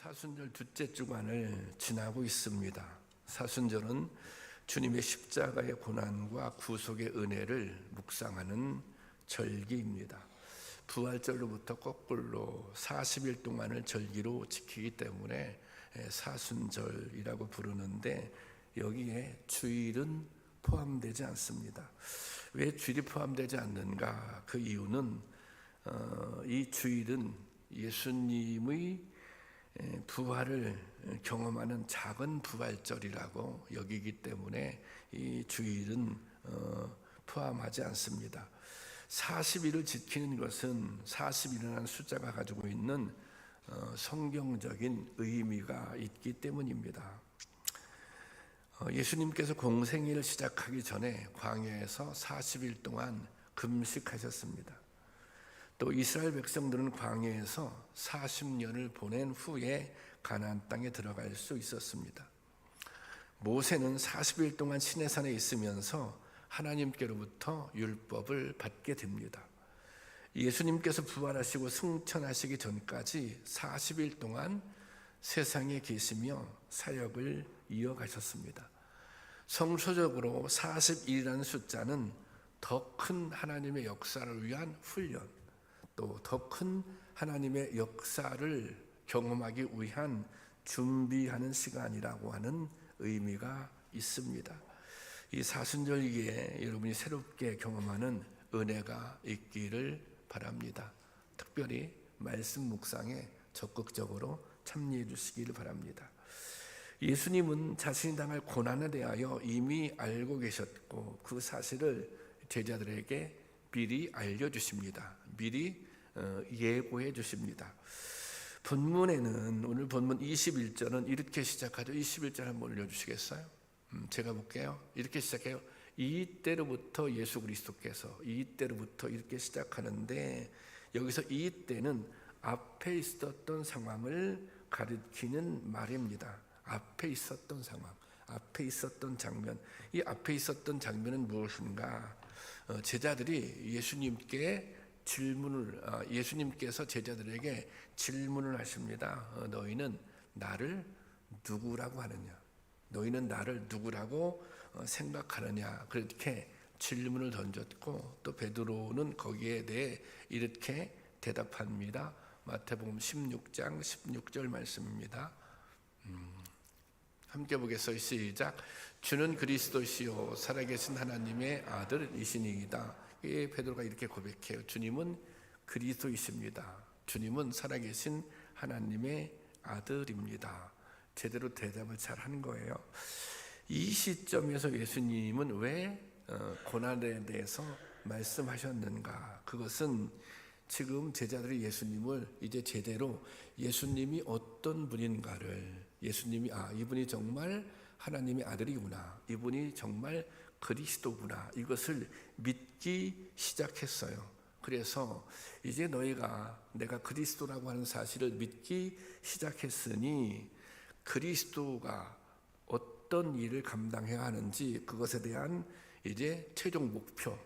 사순절 둘째 주간을 지나고 있습니다. 사순절은 주님의 십자가의 고난과 구속의 은혜를 묵상하는 절기입니다. 부활절로부터 거꾸로 40일 동안을 절기로 지키기 때문에 사순절이라고 부르는데 여기에 주일은 포함되지 않습니다. 왜 주일이 포함되지 않는가? 그 이유는 이 주일은 예수님의 부활을 경험하는 작은 부활절이라고 여기기 때문에 이 주일은 포함하지 않습니다. 40일을 지키는 것은 40일이라는 숫자가 가지고 있는 성경적인 의미가 있기 때문입니다. 예수님께서 공생애를 시작하기 전에 광야에서 40일 동안 금식하셨습니다. 또 이스라엘 백성들은 광야에서 40년을 보낸 후에 가나안 땅에 들어갈 수 있었습니다. 모세는 40일 동안 시내산에 있으면서 하나님께로부터 율법을 받게 됩니다. 예수님께서 부활하시고 승천하시기 전까지 40일 동안 세상에 계시며 사역을 이어가셨습니다. 성서적으로 40일이라는 숫자는 더 큰 하나님의 역사를 위한 훈련, 또 더 큰 하나님의 역사를 경험하기 위한 준비하는 시간이라고 하는 의미가 있습니다. 이 사순절기에 여러분이 새롭게 경험하는 은혜가 있기를 바랍니다. 특별히 말씀 묵상에 적극적으로 참여해 주시기를 바랍니다. 예수님은 자신이 당할 고난에 대하여 이미 알고 계셨고 그 사실을 제자들에게 미리 알려주십니다. 미리 예고해 주십니다. 본문에는 오늘 본문 21절은 이렇게 시작하죠. 21절 한번 올려주시겠어요? 제가 볼게요. 이렇게 시작해요. 이때로부터 예수 그리스도께서, 이때로부터 이렇게 시작하는데 여기서 이때는 앞에 있었던 상황을 가리키는 말입니다. 앞에 있었던 상황, 앞에 있었던 장면. 이 앞에 있었던 장면은 무엇인가? 제자들이 예수님께서 제자들에게 질문을 하십니다. 너희는 나를 누구라고 하느냐? 너희는 나를 누구라고 생각하느냐? 그렇게 질문을 던졌고 또 베드로는 거기에 대해 이렇게 대답합니다. 마태복음 16장 16절 말씀입니다. 함께 보겠어요. 시작. 주는 그리스도시요 살아계신 하나님의 아들이시니이다. 베드로가 이렇게 고백해요. 주님은 그리스도이십니다. 주님은 살아계신 하나님의 아들입니다. 제대로 대답을 잘 한 거예요. 이 시점에서 예수님은 왜 고난에 대해서 말씀하셨는가? 그것은 지금 제자들이 예수님을 이제 제대로 예수님이 어떤 분인가를 이분이 정말 하나님의 아들이구나, 이분이 정말 그리스도구나, 이것을 믿기 시작했어요. 그래서 이제 너희가 내가 그리스도라고 하는 사실을 믿기 시작했으니 그리스도가 어떤 일을 감당해야 하는지 그것에 대한 이제 최종 목표,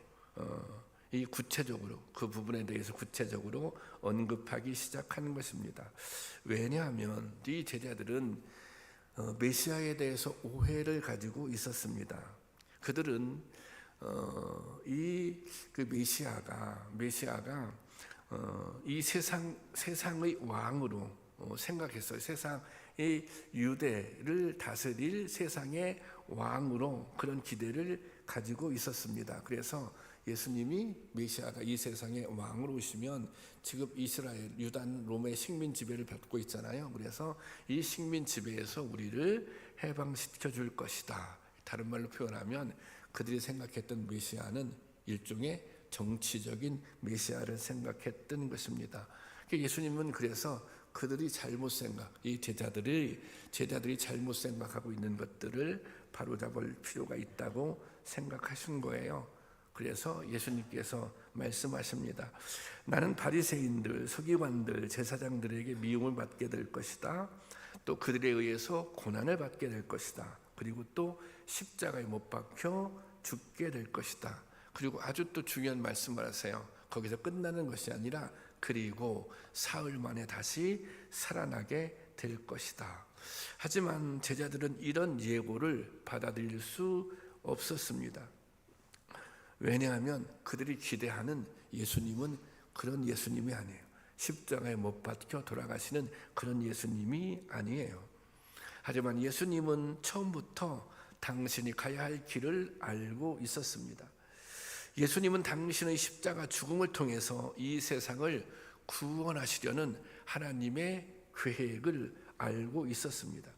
이 구체적으로 그 부분에 대해서 구체적으로 언급하기 시작하는 것입니다. 왜냐하면 이 제자들은 메시아에 대해서 오해를 가지고 있었습니다. 그들은 그 메시아가 이 세상의 왕으로 생각했어요. 세상의 유대를 다스릴 세상의 왕으로 그런 기대를 가지고 있었습니다. 그래서 예수님이 메시아가 이 세상의 왕으로 오시면 지금 이스라엘, 유다는 롬의 식민 지배를 받고 있잖아요. 그래서 이 식민 지배에서 우리를 해방시켜 줄 것이다. 다른 말로 표현하면 그들이 생각했던 메시아는 일종의 정치적인 메시아를 생각했던 것입니다. 예수님은 그래서 그들이 이 제자들이 잘못 생각하고 있는 것들을 바로잡을 필요가 있다고 생각하신 거예요. 그래서 예수님께서 말씀하십니다. 나는 바리새인들, 서기관들, 제사장들에게 미움을 받게 될 것이다. 또 그들에 의해서 고난을 받게 될 것이다. 그리고 또 십자가에 못 박혀 죽게 될 것이다. 그리고 아주 또 중요한 말씀을 하세요. 거기서 끝나는 것이 아니라 그리고 사흘 만에 다시 살아나게 될 것이다. 하지만 제자들은 이런 예고를 받아들일 수 없었습니다. 왜냐하면 그들이 기대하는 예수님은 그런 예수님이 아니에요. 십자가에 못 박혀 돌아가시는 그런 예수님이 아니에요. 하지만 예수님은 처음부터 당신이 가야 할 길을 알고 있었습니다. 예수님은 당신의 십자가 죽음을 통해서 이 세상을 구원하시려는 하나님의 계획을 알고 있었습니다.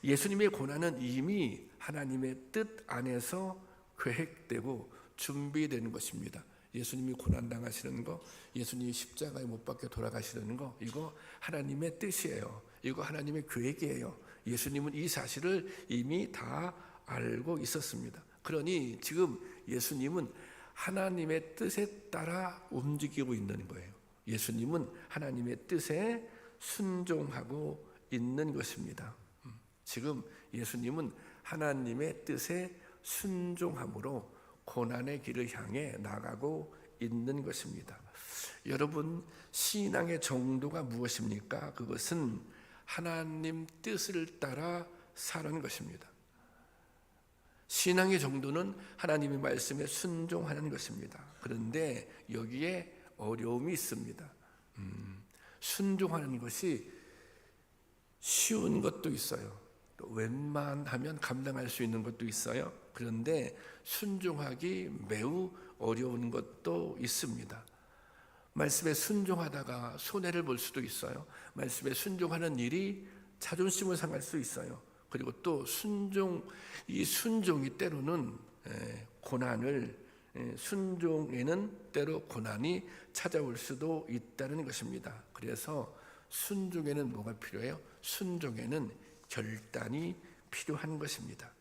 예수님의 고난은 이미 하나님의 뜻 안에서 계획되고 준비되는 것입니다. 예수님이 고난당하시는 거, 예수님이 십자가에 못 박혀 돌아가시는 거, 이거 하나님의 뜻이에요. 이거 하나님의 계획이에요. 예수님은 이 사실을 이미 다 알고 있었습니다. 그러니 지금 예수님은 하나님의 뜻에 따라 움직이고 있는 거예요. 예수님은 하나님의 뜻에 순종하고 있는 것입니다. 지금 예수님은 하나님의 뜻에 순종함으로 고난의 길을 향해 나가고 있는 것입니다. 여러분, 신앙의 정도가 무엇입니까? 그것은 하나님 뜻을 따라 사는 것입니다. 신앙의 정도는 하나님의 말씀에 순종하는 것입니다. 그런데 여기에 어려움이 있습니다. 순종하는 것이 쉬운 것도 있어요. 또 웬만하면 감당할 수 있는 것도 있어요. 그런데 순종하기 매우 어려운 것도 있습니다. 말씀에 순종하다가 손해를 볼 수도 있어요. 말씀에 순종하는 일이 자존심을 상할 수 있어요. 그리고 또 이 순종이 때로는 순종에는 때로 고난이 찾아올 수도 있다는 것입니다. 그래서 순종에는 뭐가 필요해요? 순종에는 결단이 필요한 것입니다.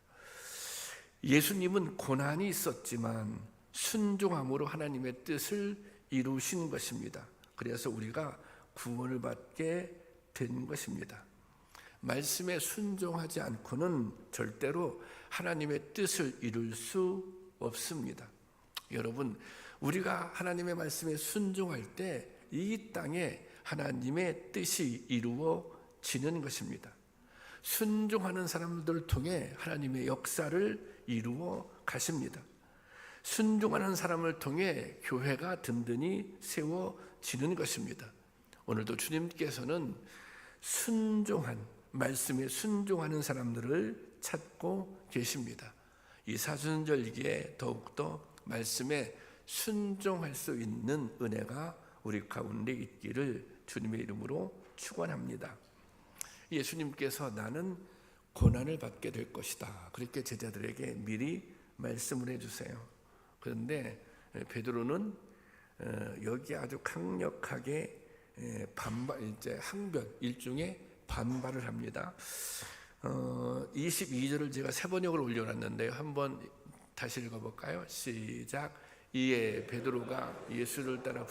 예수님은 고난이 있었지만 순종함으로 하나님의 뜻을 이루신 것입니다. 그래서 우리가 구원을 받게 된 것입니다. 말씀에 순종하지 않고는 절대로 하나님의 뜻을 이룰 수 없습니다. 여러분, 우리가 하나님의 말씀에 순종할 때 이 땅에 하나님의 뜻이 이루어지는 것입니다. 순종하는 사람들을 통해 하나님의 역사를 이루어 가십니다. 순종하는 사람을 통해 교회가 든든히 세워지는 것입니다. 오늘도 주님께서는 말씀에 순종하는 사람들을 찾고 계십니다. 이 사순절기에 더욱더 말씀에 순종할 수 있는 은혜가 우리 가운데 있기를 주님의 이름으로 축원합니다. 예수님께서 나는 고난을 받게 될 것이다, 그렇게 제자들에게 미리 말씀을 해주세요. 그런데 베드로는 여기 아주 강력하게 일종의 반발을 합니다. 22절을 제가 세 번역을 올려놨는데요. 한번 다시 읽어볼까요? 시작. 이에 베드로가 예수를 따라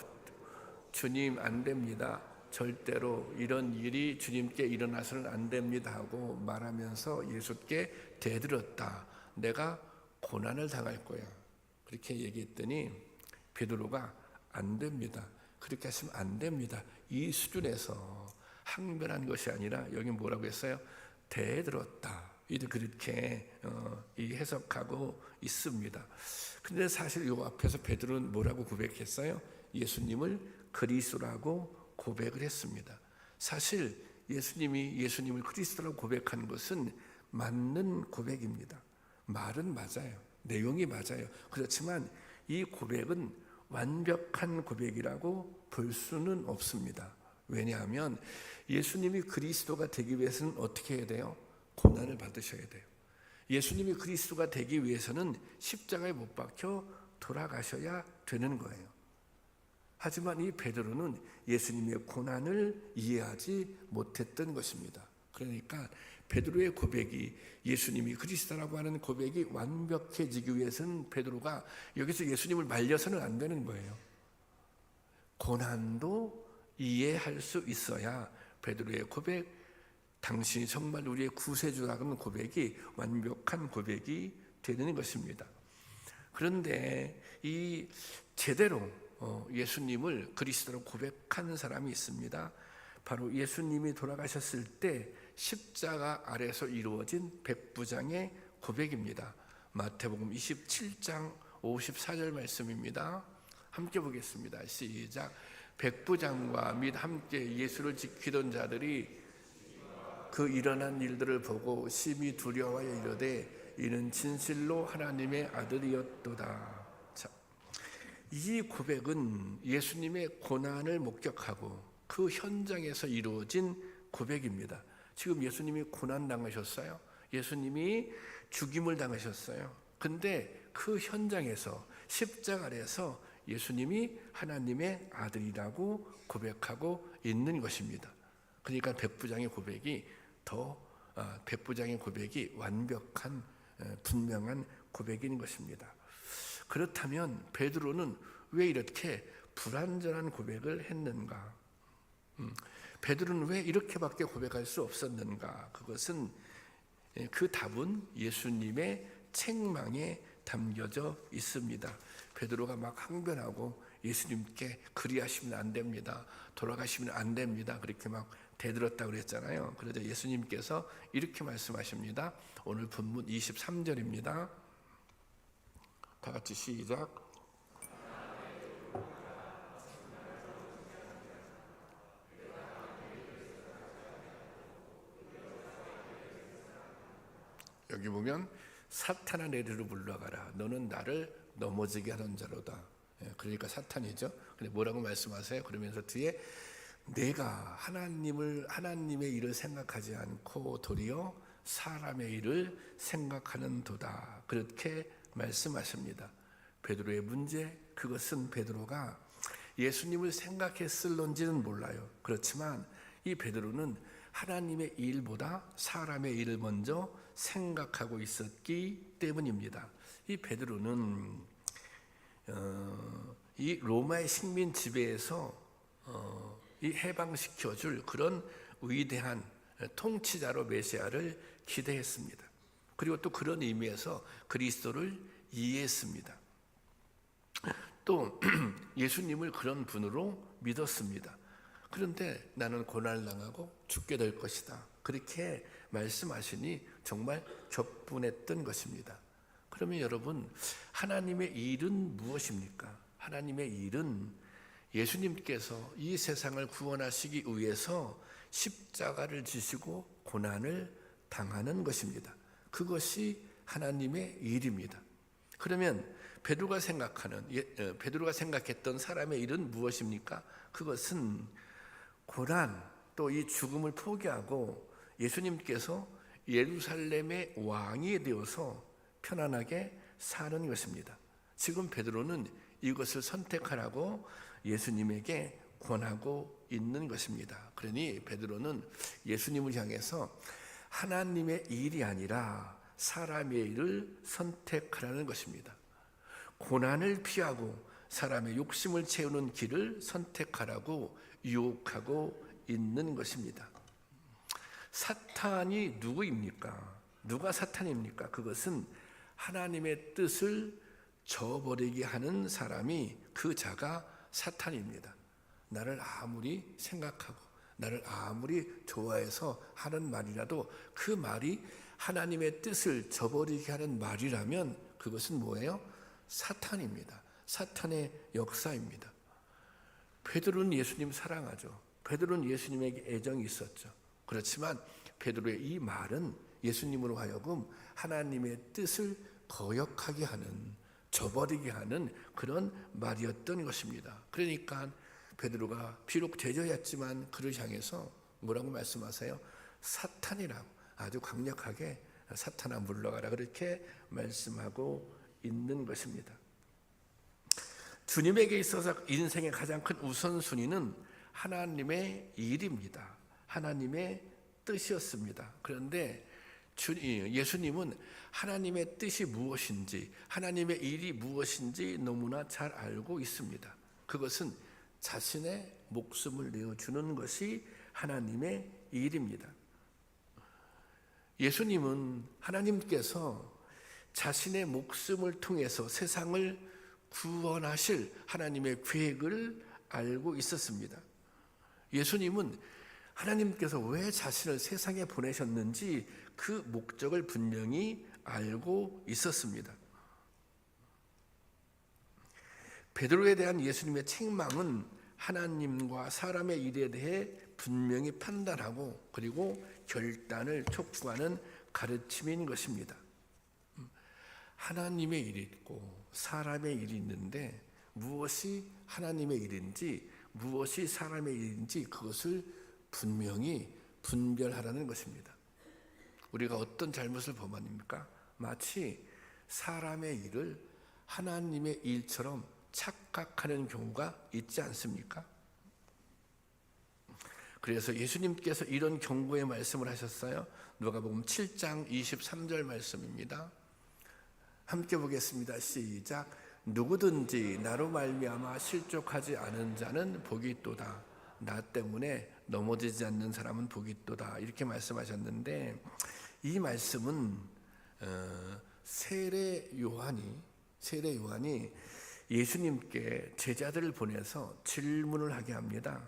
주님, 안 됩니다. 절대로 이런 일이 주님께 일어나서는 안 됩니다 하고 말하면서 예수께 대들었다. 내가 고난을 당할 거야, 그렇게 얘기했더니 베드로가 안 됩니다, 그렇게 하시면 안 됩니다, 이 수준에서 항변한 것이 아니라 여기 뭐라고 했어요? 대들었다. 이제 그렇게 해석하고 있습니다. 그런데 사실 이 앞에서 베드로는 뭐라고 고백했어요? 예수님을 그리스도라고 고백을 했습니다. 사실 예수님을 그리스도라고 고백한 것은 맞는 고백입니다. 말은 맞아요. 내용이 맞아요. 그렇지만 이 고백은 완벽한 고백이라고 볼 수는 없습니다. 왜냐하면 예수님이 그리스도가 되기 위해서는 어떻게 해야 돼요? 고난을 받으셔야 돼요. 예수님이 그리스도가 되기 위해서는 십자가에 못 박혀 돌아가셔야 되는 거예요. 하지만 이 베드로는 예수님의 고난을 이해하지 못했던 것입니다. 그러니까 베드로의 고백이, 예수님이 그리스도라고 하는 고백이 완벽해지기 위해서는 베드로가 여기서 예수님을 말려서는 안 되는 거예요. 고난도 이해할 수 있어야 베드로의 고백, 당신이 정말 우리의 구세주라는 고백이 완벽한 고백이 되는 것입니다. 그런데 이 제대로 예수님을 그리스도로 고백하는 사람이 있습니다. 바로 예수님이 돌아가셨을 때 십자가 아래서 이루어진 백부장의 고백입니다. 마태복음 27장 54절 말씀입니다. 함께 보겠습니다. 시작. 백부장과 및 함께 예수를 지키던 자들이 그 일어난 일들을 보고 심히 두려워하여 이르되 이는 진실로 하나님의 아들이었도다. 자, 이 고백은 예수님의 고난을 목격하고 그 현장에서 이루어진 고백입니다. 지금 예수님이 고난 당하셨어요. 예수님이 죽임을 당하셨어요. 근데 그 현장에서 십자가 아래서 예수님이 하나님의 아들이라고 고백하고 있는 것입니다. 그러니까 백부장의 고백이 백부장의 고백이 완벽한 분명한 고백인 것입니다. 그렇다면 베드로는 왜 이렇게 불완전한 고백을 했는가? 베드로는 왜 이렇게밖에 고백할 수 없었는가? 그 답은 예수님의 책망에 담겨져 있습니다. 베드로가 막 항변하고 예수님께 그리하시면 안 됩니다. 돌아가시면 안 됩니다. 그렇게 막 대들었다고 그랬잖아요. 그래서 예수님께서 이렇게 말씀하십니다. 오늘 본문 23절입니다. 다 같이 시작. 여기 보면 사탄아 내리로 물러가라. 너는 나를 넘어지게 하는 자로다. 그러니까 사탄이죠. 근데 뭐라고 말씀하세요? 그러면서 뒤에 내가 하나님의 일을 생각하지 않고 도리어 사람의 일을 생각하는 도다. 그렇게 말씀하십니다. 베드로의 문제, 그것은 베드로가 예수님을 생각했을런지는 몰라요. 그렇지만 이 베드로는 하나님의 일보다 사람의 일을 먼저 생각하고 있었기 때문입니다. 이 베드로는 이 로마의 식민 지배에서 이 해방시켜줄 그런 위대한 통치자로 메시아를 기대했습니다. 그리고 또 그런 의미에서 그리스도를 이해했습니다. 또 예수님을 그런 분으로 믿었습니다. 그런데 나는 고난을 당하고 죽게 될 것이다. 그렇게 말씀하시니 정말 격분했던 것입니다. 그러면 여러분, 하나님의 일은 무엇입니까? 하나님의 일은 예수님께서 이 세상을 구원하시기 위해서 십자가를 지시고 고난을 당하는 것입니다. 그것이 하나님의 일입니다. 그러면 베드로가 생각했던 사람의 일은 무엇입니까? 그것은 고난, 또 이 죽음을 포기하고 예수님께서 예루살렘의 왕이 되어서 편안하게 사는 것입니다. 지금 베드로는 이것을 선택하라고 예수님에게 권하고 있는 것입니다. 그러니 베드로는 예수님을 향해서 하나님의 일이 아니라 사람의 일을 선택하라는 것입니다. 고난을 피하고 사람의 욕심을 채우는 길을 선택하라고 유혹하고 있는 것입니다. 사탄이 누구입니까? 누가 사탄입니까? 그것은 하나님의 뜻을 저버리게 하는 사람이 그 자가 사탄입니다. 나를 아무리 생각하고 나를 아무리 좋아해서 하는 말이라도 그 말이 하나님의 뜻을 저버리게 하는 말이라면 그것은 뭐예요? 사탄입니다. 사탄의 역사입니다. 베드로는 예수님 사랑하죠. 베드로는 예수님에게 애정이 있었죠. 그렇지만 베드로의 이 말은 예수님으로 하여금 하나님의 뜻을 거역하게 하는, 저버리게 하는 그런 말이었던 것입니다. 그러니까 베드로가 비록 제자였지만 그를 향해서 뭐라고 말씀하세요? 사탄이라고 아주 강력하게 사탄아 물러가라 그렇게 말씀하고 있는 것입니다. 주님에게 있어서 인생의 가장 큰 우선순위는 하나님의 일입니다. 하나님의 뜻이었습니다. 그런데 예수님은 하나님의 뜻이 무엇인지, 하나님의 일이 무엇인지 너무나 잘 알고 있습니다. 그것은 자신의 목숨을 내어주는 것이 하나님의 일입니다. 예수님은 하나님께서 자신의 목숨을 통해서 세상을 구원하실 하나님의 계획을 알고 있었습니다. 예수님은 하나님께서 왜 자신을 세상에 보내셨는지 그 목적을 분명히 알고 있었습니다. 베드로에 대한 예수님의 책망은 하나님과 사람의 일에 대해 분명히 판단하고 그리고 결단을 촉구하는 가르침인 것입니다. 하나님의 일이 있고 사람의 일이 있는데 무엇이 하나님의 일인지 무엇이 사람의 일인지 그것을 분명히 분별하라는 것입니다. 우리가 어떤 잘못을 범합니까? 마치 사람의 일을 하나님의 일처럼 착각하는 경우가 있지 않습니까? 그래서 예수님께서 이런 경고의 말씀을 하셨어요. 누가복음 7장 23절 말씀입니다. 함께 보겠습니다. 시작. 누구든지 나로 말미암아 실족하지 않은 자는 복이 있도다. 나 때문에 넘어지지 않는 사람은 복이 있도다. 이렇게 말씀하셨는데 이 말씀은 세례 요한이 예수님께 제자들을 보내서 질문을 하게 합니다.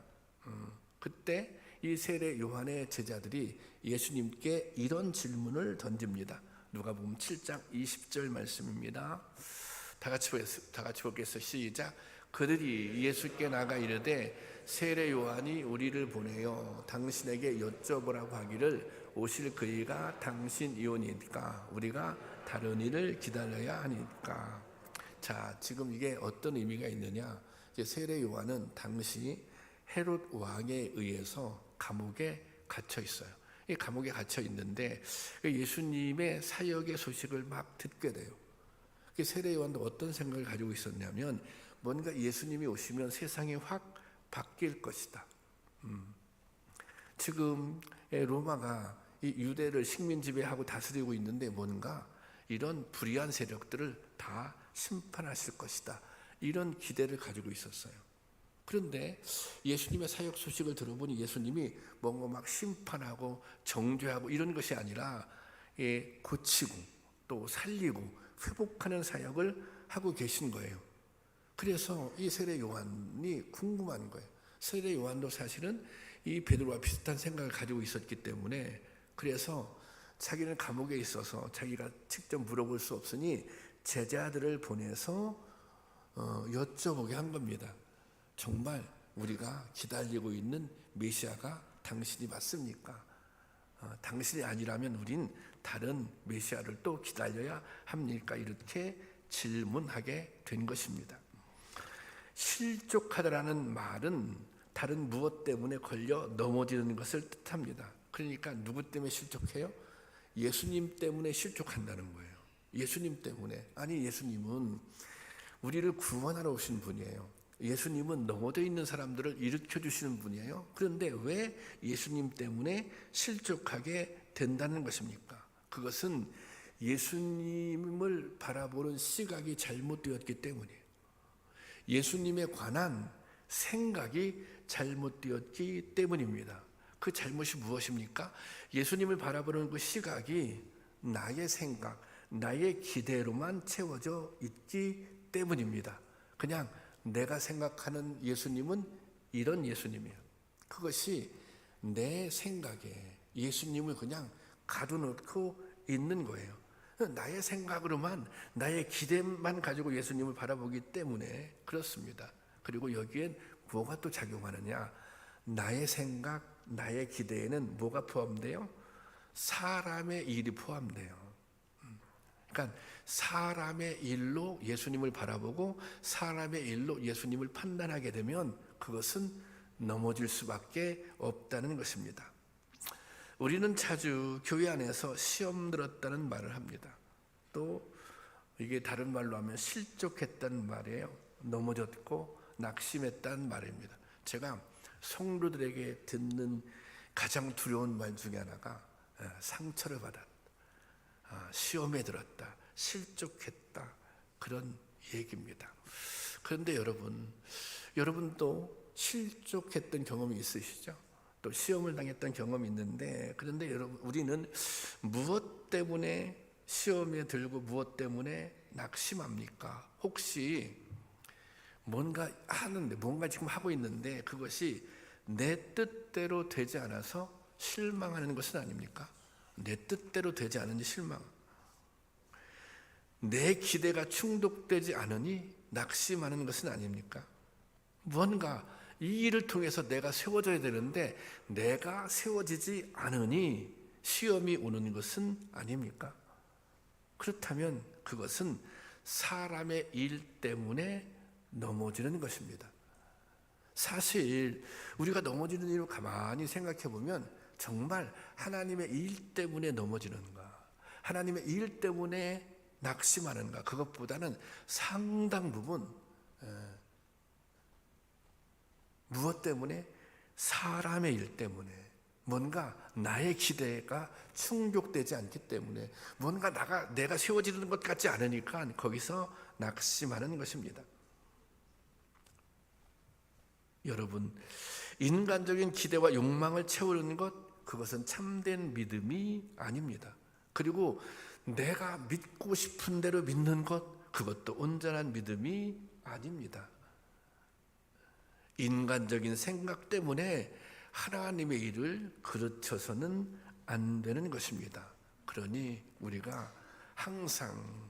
그때 이 세례 요한의 제자들이 예수님께 이런 질문을 던집니다. 누가복음 7장 20절 말씀입니다. 다 같이 보겠습니다. 시작. 그들이 예수께 나가 이르되 세례 요한이 우리를 보내어 당신에게 여쭤보라고 하기를 오실 그이가 당신이오니까 우리가 다른 일을 기다려야 하니까. 자, 지금 이게 어떤 의미가 있느냐? 이제 세례 요한은 당시 헤롯 왕에 의해서 감옥에 갇혀 있어요. 이 감옥에 갇혀 있는데 예수님의 사역의 소식을 막 듣게 돼요. 세례 요한도 어떤 생각을 가지고 있었냐면 뭔가 예수님이 오시면 세상이 확 바뀔 것이다. 지금 로마가 이 유대를 식민 지배하고 다스리고 있는데 뭔가 이런 불의한 세력들을 다 심판하실 것이다. 이런 기대를 가지고 있었어요. 그런데 예수님의 사역 소식을 들어보니 예수님이 뭔가 막 심판하고 정죄하고 이런 것이 아니라 고치고 또 살리고 회복하는 사역을 하고 계신 거예요. 그래서 이 세례 요한이 궁금한 거예요. 세례 요한도 사실은 이 베드로와 비슷한 생각을 가지고 있었기 때문에 그래서 자기는 감옥에 있어서 자기가 직접 물어볼 수 없으니 제자들을 보내서 여쭤보게 한 겁니다. 정말 우리가 기다리고 있는 메시아가 당신이 맞습니까? 당신이 아니라면 우린 다른 메시아를 또 기다려야 합니까? 이렇게 질문하게 된 것입니다. 실족하다라는 말은 다른 무엇 때문에 걸려 넘어지는 것을 뜻합니다. 그러니까 누구 때문에 실족해요? 예수님 때문에 실족한다는 거예요. 예수님 때문에. 아니, 예수님은 우리를 구원하러 오신 분이에요. 예수님은 넘어져 있는 사람들을 일으켜 주시는 분이에요. 그런데 왜 예수님 때문에 실족하게 된다는 것입니까? 그것은 예수님을 바라보는 시각이 잘못되었기 때문이에요. 예수님에 관한 생각이 잘못되었기 때문입니다. 그 잘못이 무엇입니까? 예수님을 바라보는 그 시각이 나의 생각, 나의 기대로만 채워져 있기 때문입니다. 그냥 내가 생각하는 예수님은 이런 예수님이에요. 그것이 내 생각에 예수님을 그냥 가둬놓고 있는 거예요. 나의 생각으로만, 나의 기대만 가지고 예수님을 바라보기 때문에 그렇습니다. 그리고 여기엔 뭐가 또 작용하느냐? 나의 생각, 나의 기대에는 뭐가 포함돼요? 사람의 일이 포함돼요. 그러니까 사람의 일로 예수님을 바라보고 사람의 일로 예수님을 판단하게 되면 그것은 넘어질 수밖에 없다는 것입니다. 우리는 자주 교회 안에서 시험 들었다는 말을 합니다. 또 이게 다른 말로 하면 실족했다는 말이에요. 넘어졌고 낙심했다는 말입니다. 제가 성도들에게 듣는 가장 두려운 말 중에 하나가 상처를 받았다, 시험에 들었다, 실족했다, 그런 얘기입니다. 그런데 여러분도 실족했던 경험이 있으시죠? 또 시험을 당했던 경험이 있는데, 그런데 여러분, 우리는 무엇 때문에 시험에 들고 무엇 때문에 낙심합니까? 혹시 뭔가 지금 하고 있는데 그것이 내 뜻대로 되지 않아서 실망하는 것은 아닙니까? 내 뜻대로 되지 않으니 실망. 내 기대가 충족되지 않으니 낙심하는 것은 아닙니까? 무언가 이 일을 통해서 내가 세워져야 되는데 내가 세워지지 않으니 시험이 오는 것은 아닙니까? 그렇다면 그것은 사람의 일 때문에 넘어지는 것입니다. 사실 우리가 넘어지는 일을 가만히 생각해 보면 정말 하나님의 일 때문에 넘어지는가, 하나님의 일 때문에 낙심하는가, 그것보다는 상당 부분 무엇 때문에? 사람의 일 때문에, 뭔가 나의 기대가 충족되지 않기 때문에, 뭔가 내가 세워지는 것 같지 않으니까 거기서 낙심하는 것입니다. 여러분, 인간적인 기대와 욕망을 채우는 것, 그것은 참된 믿음이 아닙니다. 그리고 내가 믿고 싶은 대로 믿는 것, 그것도 온전한 믿음이 아닙니다. 인간적인 생각 때문에 하나님의 일을 그르쳐서는 안 되는 것입니다. 그러니 우리가 항상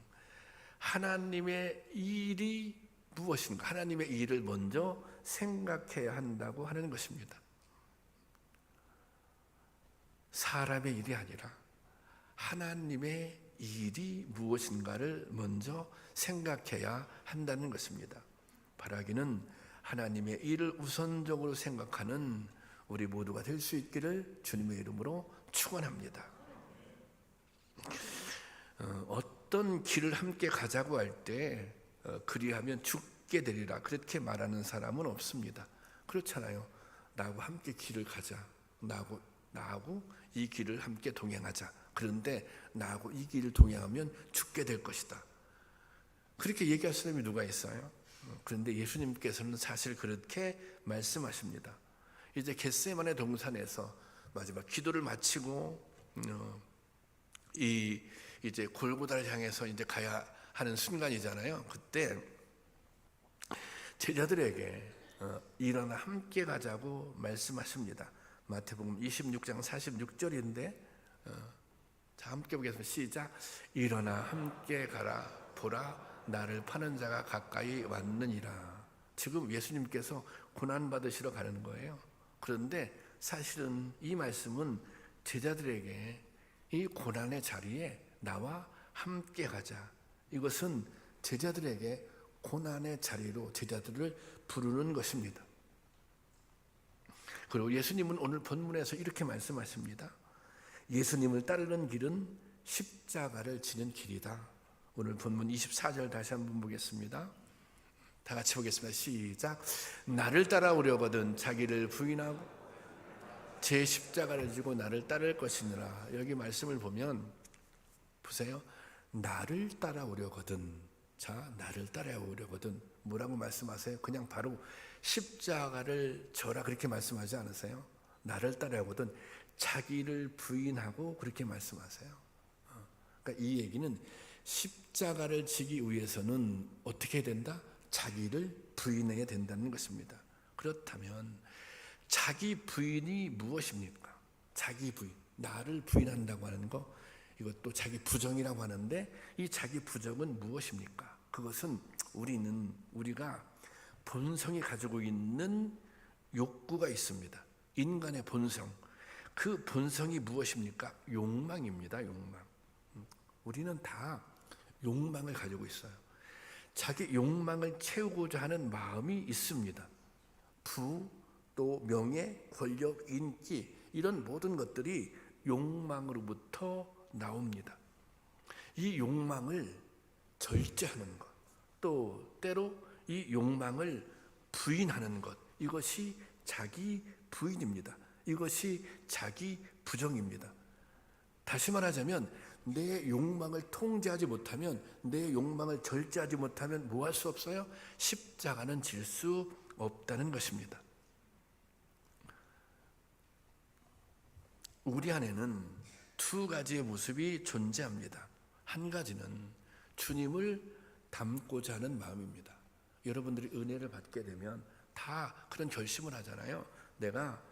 하나님의 일이 무엇인가, 하나님의 일을 먼저 생각해야 한다고 하는 것입니다. 사람의 일이 아니라 하나님의 일이 무엇인가를 먼저 생각해야 한다는 것입니다. 바라기는 하나님의 일을 우선적으로 생각하는 우리 모두가 될 수 있기를 주님의 이름으로 축원합니다. 어떤 길을 함께 가자고 할 때 그리하면 죽게 되리라 그렇게 말하는 사람은 없습니다. 그렇잖아요. 나하고 함께 길을 가자, 나하고 이 길을 함께 동행하자. 그런데 나하고 이 길을 동행하면 죽게 될 것이다. 그렇게 얘기할 사람이 누가 있어요? 그런데 예수님께서는 사실 그렇게 말씀하십니다. 이제 겟세마네 동산에서 마지막 기도를 마치고 이제 골고다를 향해서 이제 가야 하는 순간이잖아요. 그때 제자들에게 일어나 함께 가자고 말씀하십니다. 마태복음 26장 46절인데 자, 함께 보겠습니다. 시작. 일어나 함께 가라. 보라, 나를 파는 자가 가까이 왔느니라. 지금 예수님께서 고난받으시러 가는 거예요. 그런데 사실은 이 말씀은 제자들에게 이 고난의 자리에 나와 함께 가자, 이것은 제자들에게 고난의 자리로 제자들을 부르는 것입니다. 그리고 예수님은 오늘 본문에서 이렇게 말씀하십니다. 예수님을 따르는 길은 십자가를 지는 길이다. 오늘 본문 24절 다시 한번 보겠습니다. 다 같이 보겠습니다. 시작. 나를 따라오려거든 자기를 부인하고 제 십자가를 지고 나를 따를 것이니라. 여기 말씀을 보면 보세요. 나를 따라오려거든. 자, 나를 따라오려거든. 뭐라고 말씀하세요? 그냥 바로 십자가를 져라 그렇게 말씀하지 않으세요? 나를 따라오거든 자기를 부인하고 그렇게 말씀하세요. 그러니까 이 얘기는 십자가를 지기 위해서는 어떻게 해야 된다? 자기를 부인해야 된다는 것입니다. 그렇다면 자기 부인이 무엇입니까? 자기 부인, 나를 부인한다고 하는 거, 이것도 자기 부정이라고 하는데 이 자기 부정은 무엇입니까? 그것은 우리가 본성이 가지고 있는 욕구가 있습니다. 인간의 본성, 그 본성이 무엇입니까? 욕망입니다. 욕망. 우리는 다 욕망을 가지고 있어요. 자기 욕망을 채우고자 하는 마음이 있습니다. 부, 또 명예, 권력, 인기, 이런 모든 것들이 욕망으로부터 나옵니다. 이 욕망을 절제하는 것, 또 때로 이 욕망을 부인하는 것, 이것이 자기 부인입니다. 이것이 자기 부정입니다. 다시 말하자면 내 욕망을 통제하지 못하면, 내 욕망을 절제하지 못하면 뭐 할 수 없어요? 십자가는 질 수 없다는 것입니다. 우리 안에는 두 가지의 모습이 존재합니다. 한 가지는 주님을 닮고자 하는 마음입니다. 여러분들이 은혜를 받게 되면 다 그런 결심을 하잖아요. 내가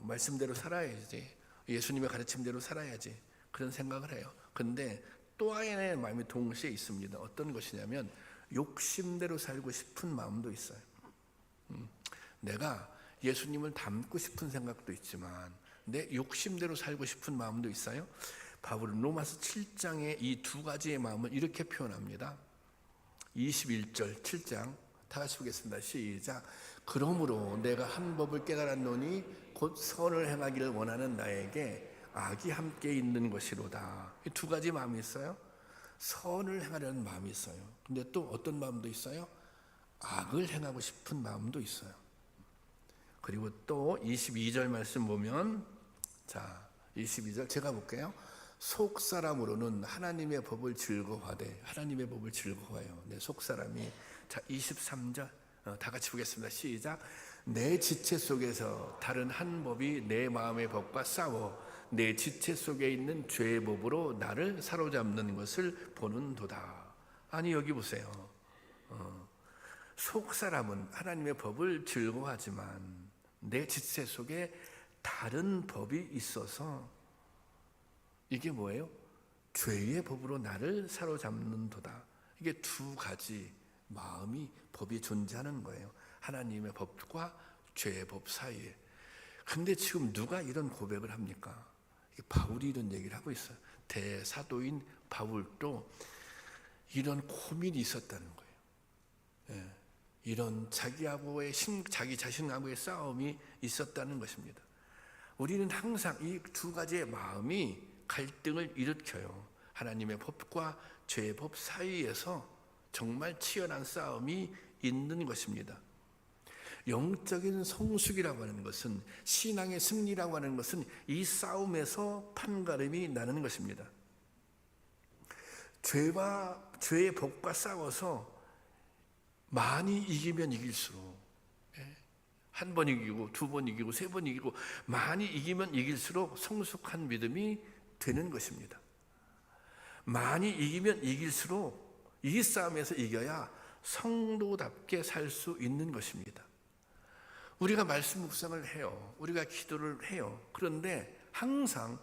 말씀대로 살아야지, 예수님의 가르침대로 살아야지, 그런 생각을 해요. 근데 또 하나의 마음이 동시에 있습니다. 어떤 것이냐면 욕심대로 살고 싶은 마음도 있어요. 내가 예수님을 닮고 싶은 생각도 있지만 내 욕심대로 살고 싶은 마음도 있어요. 바울은 로마서 7장에 이 두 가지의 마음을 이렇게 표현합니다. 21절 7장 다 같이 보겠습니다. 시작. 그러므로 내가 한 법을 깨달았노니 곧 선을 행하기를 원하는 나에게 악이 함께 있는 것이로다. 이 두 가지 마음이 있어요. 선을 행하려는 마음이 있어요. 근데 또 어떤 마음도 있어요? 악을 행하고 싶은 마음도 있어요. 그리고 또 22절 말씀 보면, 자 22절 제가 볼게요. 속 사람으로는 하나님의 법을 즐거워하되, 하나님의 법을 즐거워해요. 내 속 사람이. 자 23절 다 같이 보겠습니다. 시작. 내 지체 속에서 다른 한 법이 내 마음의 법과 싸워 내 지체 속에 있는 죄의 법으로 나를 사로잡는 것을 보는도다. 아니 여기 보세요. 속 사람은 하나님의 법을 즐거워하지만 내 지체 속에 다른 법이 있어서, 이게 뭐예요? 죄의 법으로 나를 사로잡는도다. 이게 두 가지 마음이, 법이 존재하는 거예요. 하나님의 법과 죄의 법 사이에. 근데 지금 누가 이런 고백을 합니까? 바울이 이런 얘기를 하고 있어요. 대사도인 바울도 이런 고민이 있었다는 거예요. 예, 이런 자기 자신하고의 싸움이 있었다는 것입니다. 우리는 항상 이 두 가지의 마음이 갈등을 일으켜요. 하나님의 법과 죄의 법 사이에서 정말 치열한 싸움이 있는 것입니다. 영적인 성숙이라고 하는 것은, 신앙의 승리라고 하는 것은 이 싸움에서 판가름이 나는 것입니다. 죄의 법과 싸워서 많이 이기면 이길수록, 한 번 이기고 두 번 이기고 세 번 이기고 많이 이기면 이길수록 성숙한 믿음이 되는 것입니다. 많이 이기면 이길수록 이 싸움에서 이겨야 성도답게 살 수 있는 것입니다. 우리가 말씀 묵상을 해요. 우리가 기도를 해요. 그런데 항상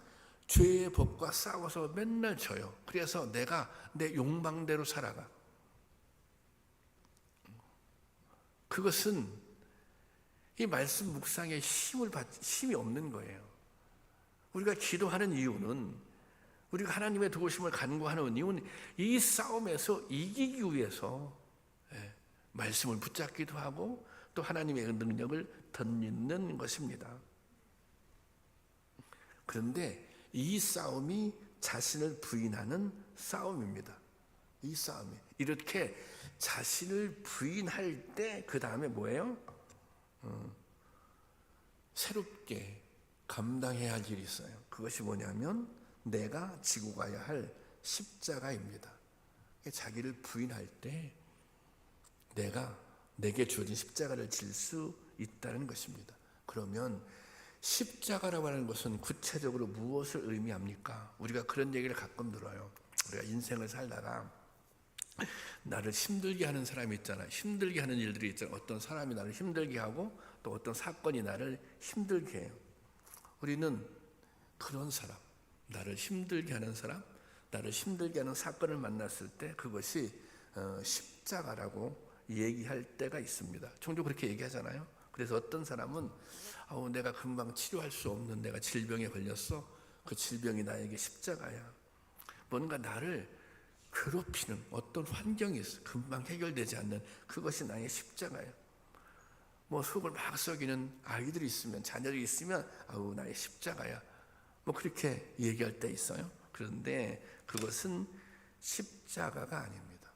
죄의 법과 싸워서 맨날 져요. 그래서 내가 내 욕망대로 살아가. 그것은 이 말씀 묵상에 힘이 없는 거예요. 우리가 기도하는 이유는, 우리가 하나님의 도우심을 간구하는 이유는 이 싸움에서 이기기 위해서 말씀을 붙잡기도 하고 또 하나님의 능력을 덧입는 것입니다. 그런데 이 싸움이 자신을 부인하는 싸움입니다. 이 싸움이 이렇게 자신을 부인할 때 그 다음에 뭐예요? 새롭게 감당해야 할 일이 있어요. 그것이 뭐냐면 내가 지고 가야 할 십자가입니다. 자기를 부인할 때 내게 주어진 십자가를 질 수 있다는 것입니다. 그러면 십자가라고 하는 것은 구체적으로 무엇을 의미합니까? 우리가 그런 얘기를 가끔 들어요. 우리가 인생을 살다가 나를 힘들게 하는 사람이 있잖아요. 힘들게 하는 일들이 있잖아요. 어떤 사람이 나를 힘들게 하고 또 어떤 사건이 나를 힘들게 해요. 우리는 그런 사람, 나를 힘들게 하는 사람, 나를 힘들게 하는 사건을 만났을 때 그것이 십자가라고 얘기할 때가 있습니다. 종종 그렇게 얘기하잖아요. 그래서 어떤 사람은 내가 금방 치료할 수 없는 내가 질병에 걸렸어. 그 질병이 나에게 십자가야. 뭔가 나를 괴롭히는 어떤 환경이 있어. 금방 해결되지 않는 그것이 나의 십자가야. 뭐 속을 막 썩이는 아이들이 있으면, 자녀들이 있으면 나의 십자가야. 뭐 그렇게 얘기할 때 있어요. 그런데 그것은 십자가가 아닙니다.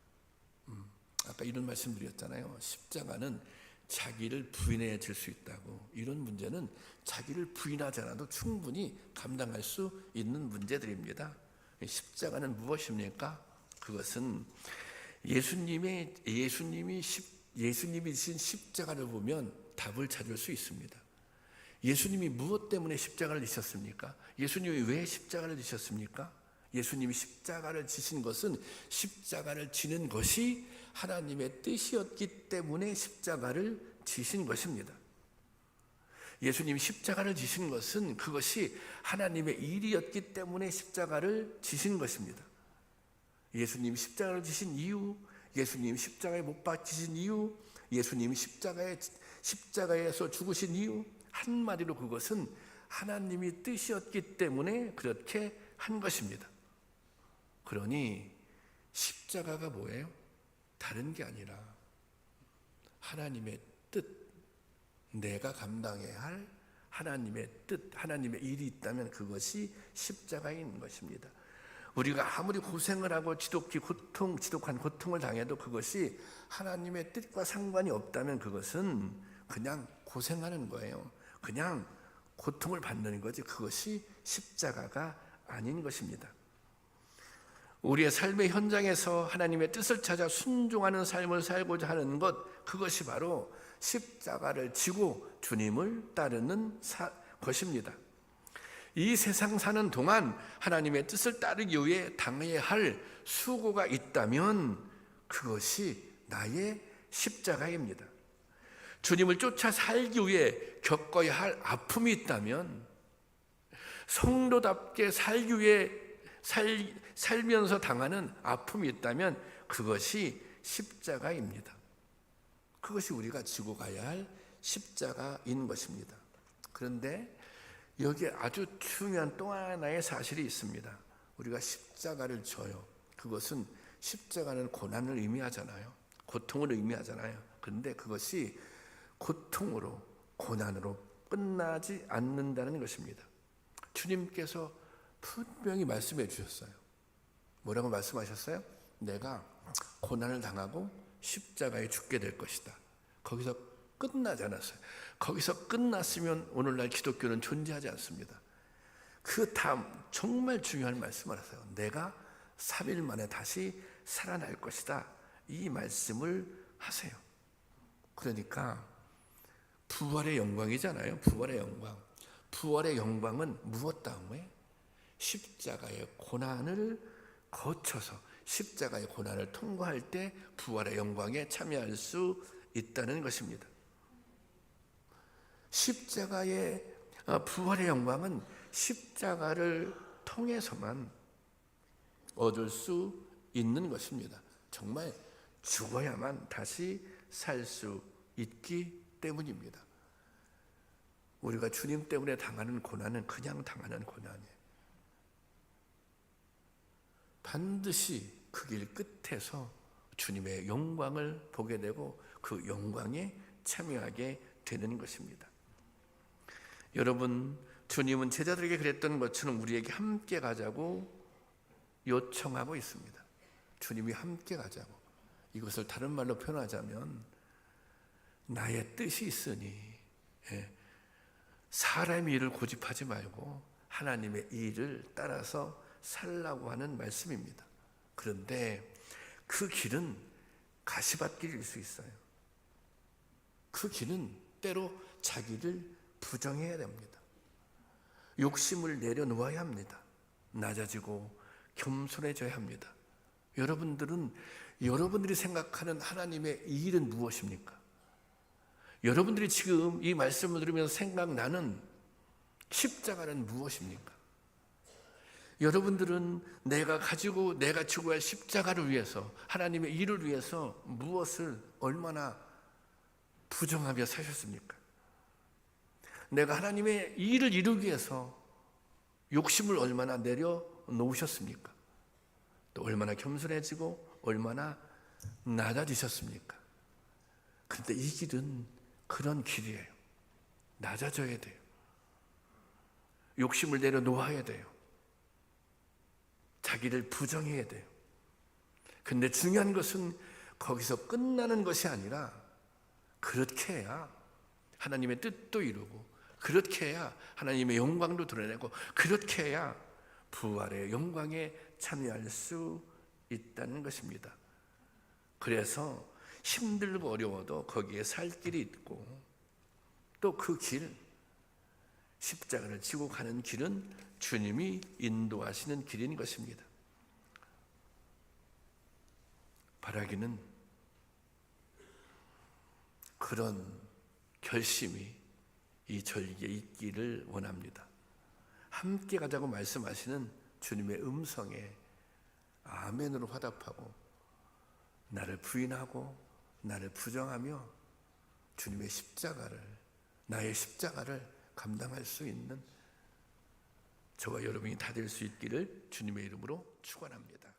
아까 이런 말씀 드렸잖아요. 십자가는 자기를 부인해야 질 수 있다고. 이런 문제는 자기를 부인하지 않아도 충분히 감당할 수 있는 문제들입니다. 십자가는 무엇입니까? 그것은 예수님이 지신 십자가를 보면 답을 찾을 수 있습니다. 예수님이 무엇 때문에 십자가를 지셨습니까? 예수님이 왜 십자가를 지셨습니까? 예수님이 십자가를 지신 것은, 십자가를 지는 것이 하나님의 뜻이었기 때문에 십자가를 지신 것입니다. 예수님이 십자가를 지신 것은 그것이 하나님의 일이었기 때문에 십자가를 지신 것입니다. 예수님이 십자가를 지신 이유, 예수님이 십자가에 못 박히신 이유, 예수님이 십자가에서 죽으신 이유, 한마디로 그것은 하나님이 뜻이었기 때문에 그렇게 한 것입니다. 그러니 십자가가 뭐예요? 다른 게 아니라 하나님의 뜻, 내가 감당해야 할 하나님의 뜻, 하나님의 일이 있다면 그것이 십자가인 것입니다. 우리가 아무리 고생을 하고 지독한 고통을 당해도 그것이 하나님의 뜻과 상관이 없다면 그것은 그냥 고생하는 거예요. 그냥 고통을 받는 거지 그것이 십자가가 아닌 것입니다. 우리의 삶의 현장에서 하나님의 뜻을 찾아 순종하는 삶을 살고자 하는 것, 그것이 바로 십자가를 지고 주님을 따르는 것입니다. 이 세상 사는 동안 하나님의 뜻을 따르기 위해 당해야 할 수고가 있다면 그것이 나의 십자가입니다. 주님을 쫓아 살기 위해 겪어야 할 아픔이 있다면, 성도답게 살기 위해 살면서 당하는 아픔이 있다면 그것이 십자가입니다. 그것이 우리가 지고 가야 할 십자가인 것입니다. 그런데 여기에 아주 중요한 또 하나의 사실이 있습니다. 우리가 십자가를 져요. 그것은 십자가는 고난을 의미하잖아요. 고통을 의미하잖아요. 그런데 그것이 고통으로, 고난으로 끝나지 않는다는 것입니다. 주님께서 분명히 말씀해 주셨어요. 뭐라고 말씀하셨어요? 내가 고난을 당하고 십자가에 죽게 될 것이다. 거기서 끝나지 않았어요. 거기서 끝났으면 오늘날 기독교는 존재하지 않습니다. 그 다음 정말 중요한 말씀을 하세요. 내가 3일 만에 다시 살아날 것이다. 이 말씀을 하세요. 그러니까 부활의 영광이잖아요. 부활의 영광. 부활의 영광은 무엇 다음에? 십자가의 고난을 거쳐서 십자가의 고난을 통과할 때 부활의 영광에 참여할 수 있다는 것입니다. 십자가의 부활의 영광은 십자가를 통해서만 얻을 수 있는 것입니다. 정말 죽어야만 다시 살 수 있기 때문입니다. 우리가 주님 때문에 당하는 고난은 그냥 당하는 고난이에요. 반드시 그 길 끝에서 주님의 영광을 보게 되고 그 영광에 참여하게 되는 것입니다. 여러분, 주님은 제자들에게 그랬던 것처럼 우리에게 함께 가자고 요청하고 있습니다. 주님이 함께 가자고. 이것을 다른 말로 표현하자면 나의 뜻이 있으니 사람의 일을 고집하지 말고 하나님의 일을 따라서 살라고 하는 말씀입니다. 그런데 그 길은 가시밭길일 수 있어요. 그 길은 때로 자기를 부정해야 됩니다. 욕심을 내려놓아야 합니다. 낮아지고 겸손해져야 합니다. 여러분들이 생각하는 하나님의 이 일은 무엇입니까? 여러분들이 지금 이 말씀을 들으면서 생각나는 십자가는 무엇입니까? 여러분들은 내가 지고 할 십자가를 위해서, 하나님의 일을 위해서 무엇을 얼마나 부정하며 사셨습니까? 내가 하나님의 일을 이루기 위해서 욕심을 얼마나 내려놓으셨습니까? 또 얼마나 겸손해지고 얼마나 낮아지셨습니까? 그런데 이 길은 그런 길이에요. 낮아져야 돼요. 욕심을 내려놓아야 돼요. 자기를 부정해야 돼요. 근데 중요한 것은 거기서 끝나는 것이 아니라 그렇게 해야 하나님의 뜻도 이루고, 그렇게 해야 하나님의 영광도 드러내고, 그렇게 해야 부활의 영광에 참여할 수 있다는 것입니다. 그래서 힘들고 어려워도 거기에 살 길이 있고, 또 그 길, 십자가를 지고 가는 길은 주님이 인도하시는 길인 것입니다. 바라기는 그런 결심이 이 절기에 있기를 원합니다. 함께 가자고 말씀하시는 주님의 음성에 아멘으로 화답하고 나를 부인하고 나를 부정하며 주님의 십자가를, 나의 십자가를 감당할 수 있는 저와 여러분이 다 될 수 있기를 주님의 이름으로 축원합니다.